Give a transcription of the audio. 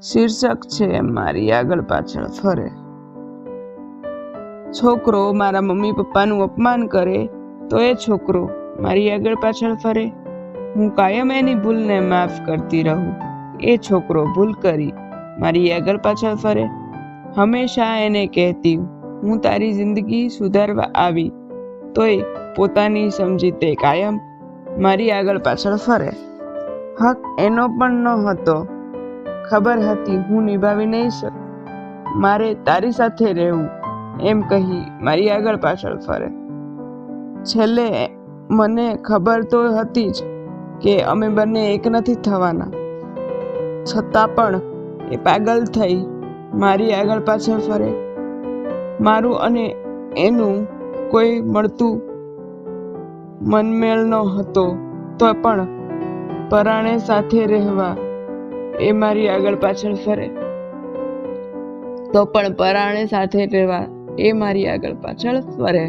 શીર્ષક છે મારી આગળ પાછળ ફરે. છોકરો મારા મમ્મી પપ્પાનું અપમાન કરે તો એ છોકરો મારી આગળ પાછળ ફરે. હું કાયમ એની ભૂલને માફ કરતી રહું. એ છોકરો ભૂલ કરી મારી આગળ પાછળ ફરે. હંમેશા એને કહેતી હું તારી જિંદગી સુધારવા આવી, તોય પોતાની સમજી તે કાયમ મારી આગળ પાછળ ફરે. હક એનો પણ ન હતો. ખબર હતી હું નિભાવી નહીં શકું, મારે તારી સાથે રહેવું એમ કહી મારી આગળ પાછળ ફરે. છેલ્લે મને ખબર તો હતી જ કે અમે બંને એક નથી થવાના, છતાં પણ એ પાગલ થઈ મારી આગળ પાછળ ફરે. મારું અને એનું કોઈ મળતું મનમેળ ન હતો, તો પણ પરાણે સાથે રહેવા એ મારી આગળ પાછળ ફરે. તો પણ પરાણે સાથે રહેવા એ મારી આગળ પાછળ ફરે.